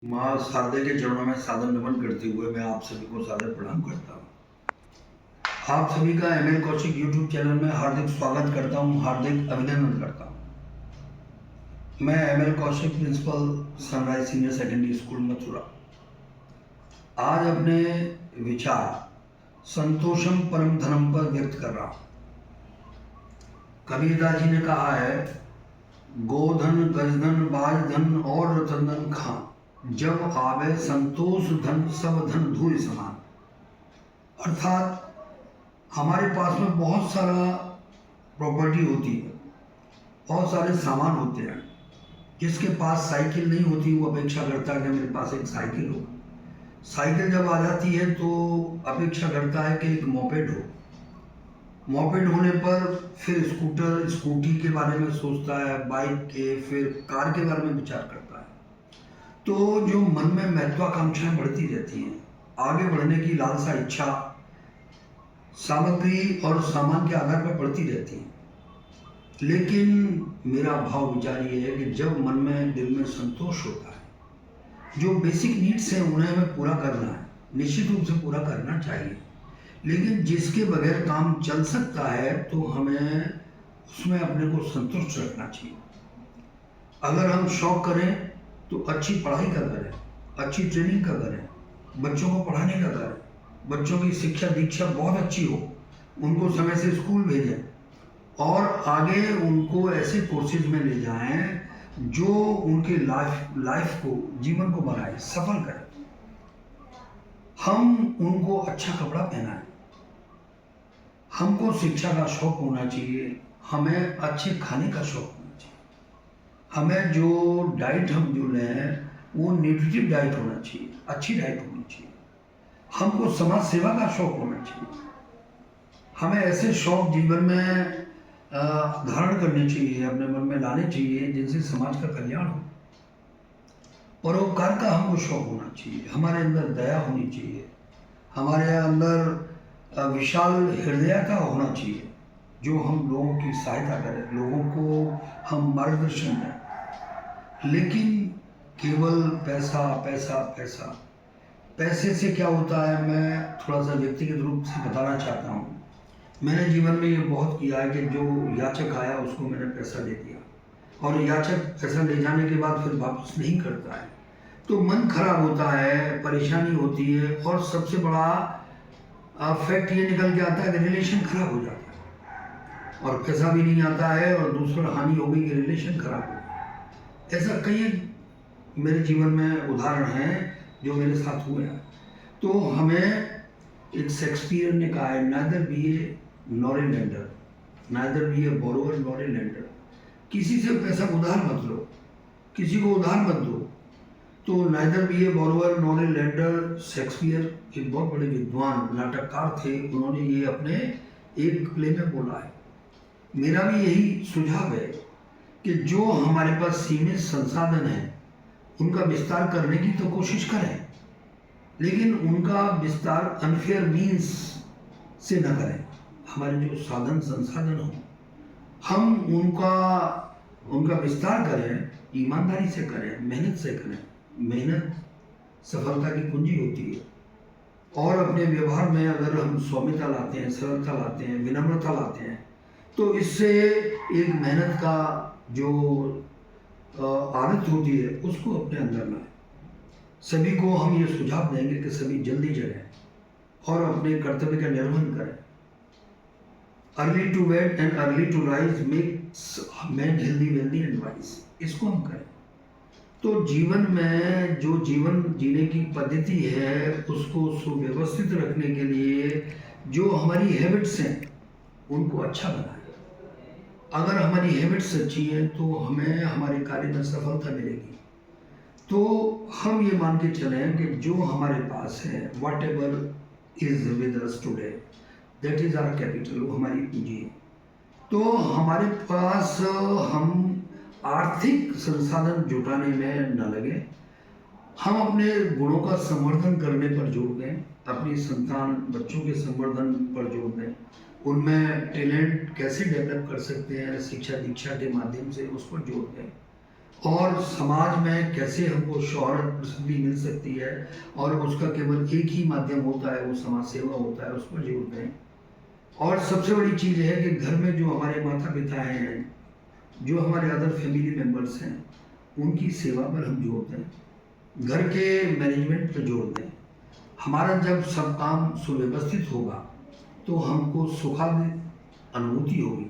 माँ शारदे के चरणों में सादर नमन करते हुए मैं आप सभी को सादर प्रणाम करता हूँ। आप सभी का एमएल कौशिक यूट्यूब चैनल में हार्दिक स्वागत करता हूँ, हार्दिक अभिनंदन करता हूँ। मैं ML Kaushik, principal sunrise senior secondary school Mathura, आज अपने विचार संतोषम परम धनम पर व्यक्त कर रहा हूँ। कबीरदास जी ने कहा है, गोधन गजधन बाजधन और रतनधन खां, जब आवे संतोष धन सब धन धूल समान। अर्थात हमारे पास में बहुत सारा प्रॉपर्टी होती है, बहुत सारे सामान होते हैं। जिसके पास साइकिल नहीं होती वो अपेक्षा करता है कि मेरे पास एक साइकिल हो। साइकिल जब आ जाती है तो अपेक्षा करता है कि एक मोपेड हो। मोपेड होने पर फिर स्कूटर स्कूटी के बारे में सोचता है, बाइक के, फिर कार के बारे में विचार करता है। तो जो मन में महत्वाकांक्षाएं बढ़ती रहती हैं, आगे बढ़ने की लालसा, इच्छा सामग्री और सामान के आधार पर बढ़ती रहती है। लेकिन मेरा भाव विचार ये है कि जब मन में, दिल में संतोष होता है, जो बेसिक नीड्स हैं उन्हें हमें पूरा करना है, निश्चित रूप से पूरा करना चाहिए। लेकिन जिसके बगैर काम चल सकता है तो हमें उसमें अपने को संतुष्ट रखना चाहिए। अगर हम शौक करें तो अच्छी पढ़ाई का करें, अच्छी ट्रेनिंग का करें, बच्चों को पढ़ाने का करें, बच्चों की शिक्षा दीक्षा बहुत अच्छी हो, उनको समय से स्कूल भेजें और आगे उनको ऐसे कोर्सेज में ले जाएं जो उनके लाइफ को, जीवन को बनाए, सफल करें। हम उनको अच्छा कपड़ा पहनाएं, हमको शिक्षा का शौक होना चाहिए, हमें अच्छे खाने का शौक होना चाहिए, हमें जो डाइट हम जो लें वो न्यूट्रिटिव डाइट होना चाहिए, अच्छी डाइट होनी चाहिए। हमको समाज सेवा का शौक होना चाहिए। हमें ऐसे शौक जीवन में धारण करने चाहिए, अपने मन में लाने चाहिए जिनसे समाज का कल्याण हो। परोपकार का हमको शौक होना चाहिए, हमारे अंदर दया होनी चाहिए, हमारे अंदर विशाल हृदय का होना चाहिए, जो हम लोगों की सहायता करें, लोगों को हम मार्गदर्शन दें। लेकिन केवल पैसा पैसा पैसा, पैसे से क्या होता है, मैं थोड़ा सा व्यक्तिगत रूप से बताना चाहता हूँ। मैंने जीवन में ये बहुत किया है कि जो याचक आया उसको मैंने पैसा दे दिया, और याचक पैसा ले जाने के बाद फिर वापस नहीं करता है, तो मन खराब होता है, परेशानी होती है, और सबसे बड़ा फैक्ट ये निकल के आता है कि रिलेशन खराब हो जाता है, और पैसा भी नहीं आता है, और दूसरा हानि हो गई कि रिलेशन खराब हो गया। ऐसा कई मेरे जीवन में उदाहरण हैं जो मेरे साथ हुए हैं। तो हमें, एक शेक्सपियर ने कहा है, neither be A nor a lender, neither be A borrower nor a lender. किसी से पैसा उधार मत लो, किसी को उधार मत दो। तो neither be A borrower nor a lender, Shakespeare एक बहुत बड़े विद्वान नाटककार थे, उन्होंने ये अपने एक प्ले में बोला है। मेरा भी यही सुझाव है कि जो हमारे पास सीमित संसाधन है उनका विस्तार करने की तो कोशिश करें, लेकिन उनका विस्तार अनफेयर मीन्स से न करें। हमारे जो साधन संसाधन हो, हम उनका विस्तार करें, ईमानदारी से करें, मेहनत से करें। मेहनत सफलता की कुंजी होती है। और अपने व्यवहार में अगर हम सौम्यता लाते हैं, सरलता लाते हैं, विनम्रता लाते हैं, तो इससे एक मेहनत का जो आदत होती है उसको अपने अंदर लाएं। सभी को हम ये सुझाव देंगे कि सभी जल्दी जगें और अपने कर्तव्य का निर्वहन करें। Early to bed and early to rise makes man healthy wealthy and wise, इसको हम करें। तो जीवन में जो जीवन जीने की पद्धति है उसको सुव्यवस्थित रखने के लिए जो हमारी हैबिट्स हैं उनको अच्छा बनाएं। अगर हमारी हैबिट्स अच्छी हैं तो हमें हमारे कार्य में सफलता मिलेगी। तो हम ये मान के चलें कि जो हमारे पास है, whatever is with us today, that is our capital, वो हमारी पूंजी है। तो हमारे पास हम आर्थिक संसाधन जुटाने में न लगे, हम अपने गुणों का संवर्धन करने पर जोर दें, अपनी संतान बच्चों के संवर्धन पर जोर दें, उनमें टैलेंट कैसे डेवलप कर सकते हैं शिक्षा दीक्षा के माध्यम से, उस पर जोर दें। और समाज में कैसे हमको शोहरत प्रसिद्धि मिल सकती है और उसका केवल एक ही माध्यम होता है, वो समाज सेवा होता है, उस पर जोर दें। और सबसे बड़ी चीज़ है कि घर में जो हमारे माता पिता हैं, जो हमारे अदर फैमिली मेम्बर्स हैं, उनकी सेवा पर हम जोर दें, घर के मैनेजमेंट पर जोर दें। हमारा जब सब काम सुव्यवस्थित होगा तो हमको सुखद अनुभूति होगी,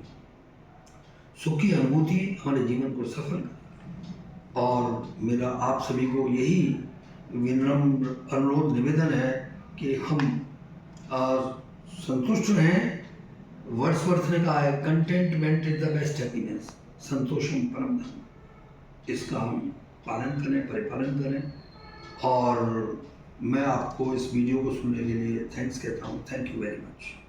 सुखी अनुभूति हमारे जीवन को सफल करेगी। और मेरा आप सभी को यही विनम्र अनुरोध निवेदन है कि हम संतुष्ट रहें। वर्ड्सवर्थ ने कहा है, contentment is the best happiness, संतोषम परम धर्म। इसका हम पालन करें, परिपालन करें। और मैं आपको इस वीडियो को सुनने के लिए थैंक्स कहता हूँ। Thank you very much.